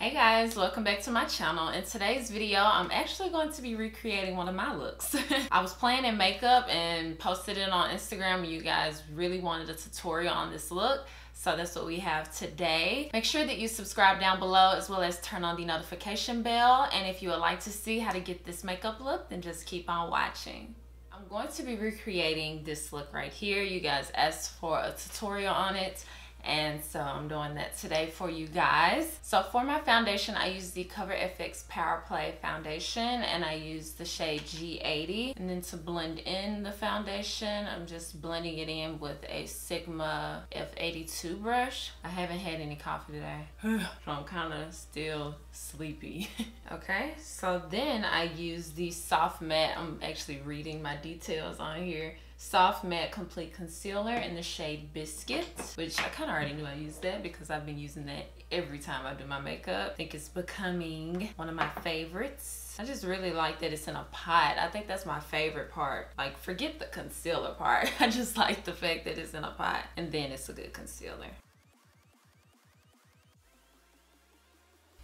Hey guys, welcome back to my channel. In today's video, I'm actually going to be recreating one of my looks. I was planning makeup and posted it on Instagram. You guys really wanted a tutorial on this look, so that's what we have today. Make sure that you subscribe down below as well as turn on the notification bell. And if you would like to see how to get this makeup look, then just keep on watching. I'm going to be recreating this look right here. You guys asked for a tutorial on it, and so I'm doing that today for you guys. So for my foundation, I use the CoverFX Power Play foundation, and I use the shade G80. And then to blend in the foundation, I'm just blending it in with a Sigma F82 brush. I haven't had any coffee today, so I'm kind of still sleepy. Okay, so then I use the Soft Matte, I'm actually reading my details on here, Soft Matte Complete Concealer in the shade Biscuit, which I kind of already knew I used that because I've been using that every time I do my makeup. I think it's becoming one of my favorites. I just really like that it's in a pot. I think that's my favorite part. Like, forget the concealer part. I just like the fact that it's in a pot and then it's a good concealer.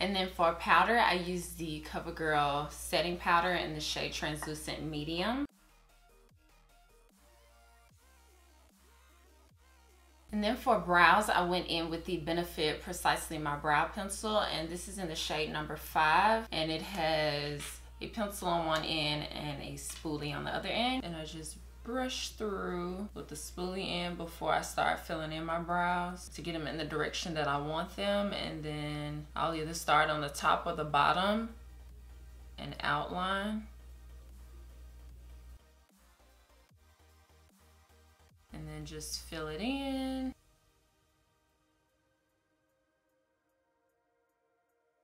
And then for powder, I use the CoverGirl setting powder in the shade Translucent Medium. And then for brows, I went in with the Benefit Precisely My Brow Pencil, and this is in the shade number 5, and it has a pencil on one end and a spoolie on the other end. And I just brush through with the spoolie end before I start filling in my brows to get them in the direction that I want them. And then I'll either start on the top or the bottom and outline. And then just fill it in.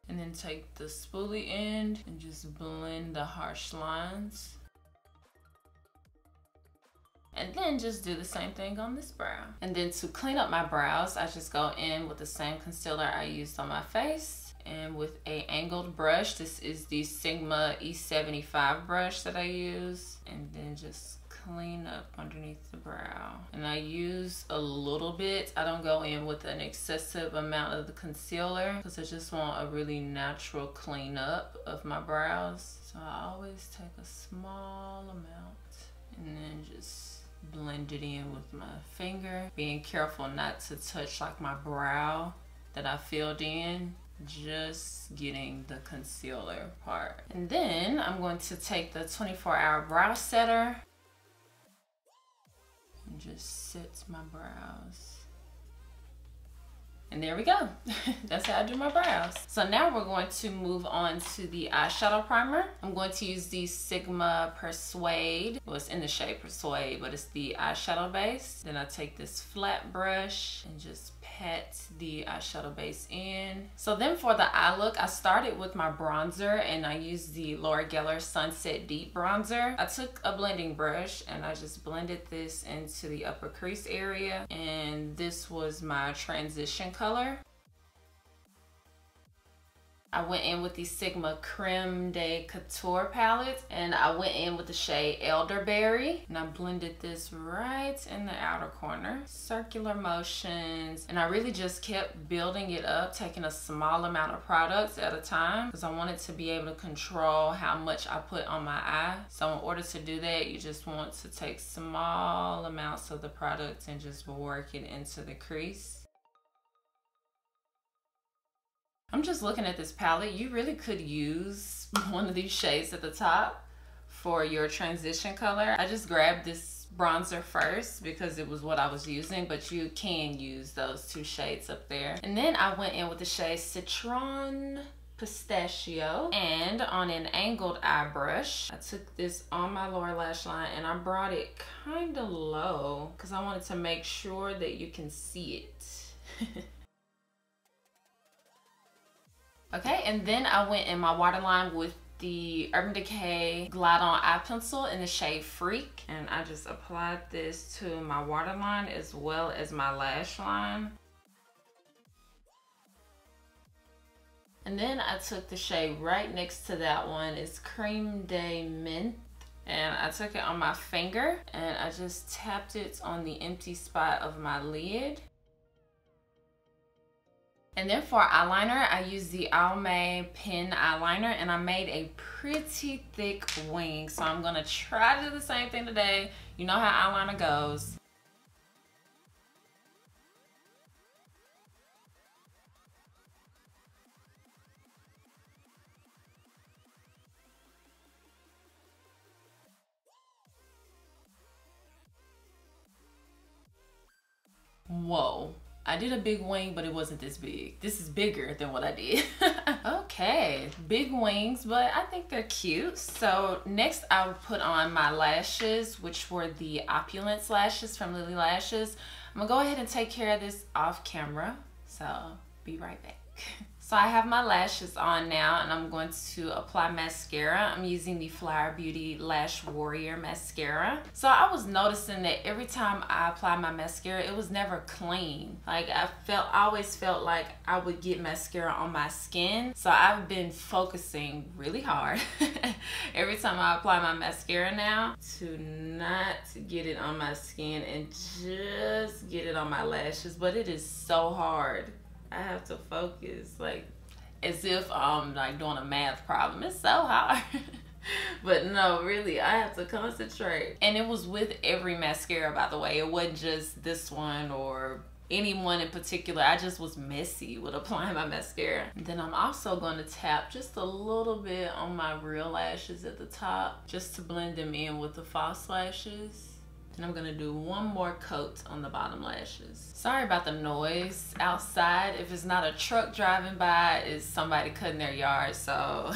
And then take the spoolie end and just blend the harsh lines. And then just do the same thing on this brow. And then to clean up my brows, I just go in with the same concealer I used on my face. And with a angled brush, this is the Sigma E75 brush that I use. And then just clean up underneath the brow. And I use a little bit. I don't go in with an excessive amount of the concealer because I just want a really natural clean up of my brows. So I always take a small amount and then just blend it in with my finger, being careful not to touch like my brow that I filled in, just getting the concealer part. And then I'm going to take the 24-hour brow setter and just set my brows. And there we go. That's how I do my brows. So now we're going to move on to the eyeshadow primer. I'm going to use the Sigma Persuade. Well, it's in the shade Persuade, but it's the eyeshadow base. Then I take this flat brush and just pat the eyeshadow base in. So then for the eye look, I started with my bronzer and I used the Laura Geller Sunset Deep Bronzer. I took a blending brush and I just blended this into the upper crease area. And this was my transition color. I went in with the Sigma Creme de Couture palette and I went in with the shade Elderberry, and I blended this right in the outer corner. Circular motions, and I really just kept building it up, taking a small amount of products at a time because I wanted to be able to control how much I put on my eye. So in order to do that, you just want to take small amounts of the product and just work it into the crease. I'm just looking at this palette. You really could use one of these shades at the top for your transition color. I just grabbed this bronzer first because it was what I was using, but you can use those two shades up there. And then I went in with the shade Citron Pistachio, and on an angled eye brush, I took this on my lower lash line and I brought it kind of low because I wanted to make sure that you can see it. Okay, and then I went in my waterline with the Urban Decay Glide On Eye Pencil in the shade Freak. And I just applied this to my waterline as well as my lash line. And then I took the shade right next to that one. It's Creme de Mint. And I took it on my finger and I just tapped it on the empty spot of my lid. And then for eyeliner, I use the Almay pen eyeliner, and I made a pretty thick wing. So I'm gonna try to do the same thing today. You know how eyeliner goes. Whoa. I did a big wing, but it wasn't this big. This is bigger than what I did. Okay, big wings, but I think they're cute. So next I would put on my lashes, which were the Opulence lashes from Lilly Lashes. I'm gonna go ahead and take care of this off camera. So be right back. So I have my lashes on now, and I'm going to apply mascara. I'm using the Huda Beauty Lash Warrior mascara. So I was noticing that every time I apply my mascara, it was never clean. Like I always felt like I would get mascara on my skin. So I've been focusing really hard every time I apply my mascara now to not get it on my skin and just get it on my lashes. But it is so hard. I have to focus like as if I'm like doing a math problem. It's so hard. But no, really, I have to concentrate. And it was with every mascara, by the way. It wasn't just this one or any one in particular. I just was messy with applying my mascara. And then I'm also going to tap just a little bit on my real lashes at the top just to blend them in with the false lashes. And I'm gonna do one more coat on the bottom lashes. Sorry about the noise outside. If it's not a truck driving by, it's somebody cutting their yard, so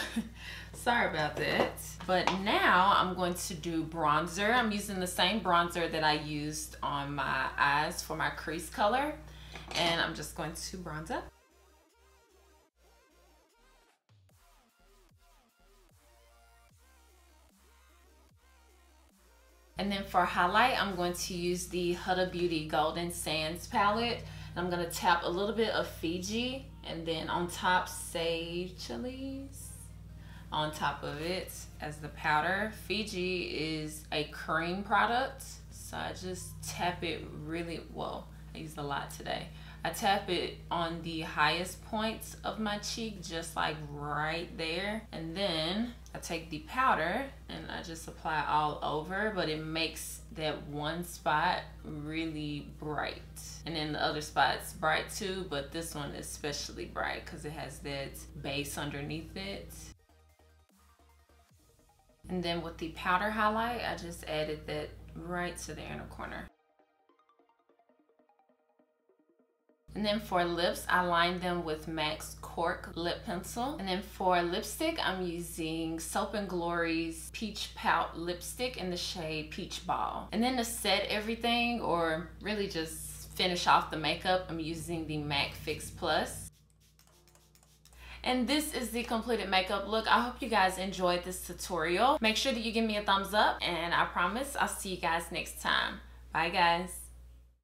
sorry about that. But now I'm going to do bronzer. I'm using the same bronzer that I used on my eyes for my crease color. And I'm just going to bronze up. And then for highlight, I'm going to use the Huda Beauty Golden Sands palette. And I'm going to tap a little bit of Fiji, and then on top sage chilies on top of it as the powder. Fiji is a cream product, so I just tap it really well. I used a lot today. I tap it on the highest points of my cheek, just like right there. And then I take the powder and I just apply all over, but it makes that one spot really bright. And then the other spot's bright too, but this one is especially bright because it has that base underneath it. And then with the powder highlight, I just added that right to the inner corner. And then for lips, I lined them with MAC's Cork lip pencil. And then for lipstick, I'm using Soap & Glory's Peach Pout lipstick in the shade Peach Ball. And then to set everything, or really just finish off the makeup, I'm using the MAC Fix Plus. And this is the completed makeup look. I hope you guys enjoyed this tutorial. Make sure that you give me a thumbs up, and I promise I'll see you guys next time. Bye guys.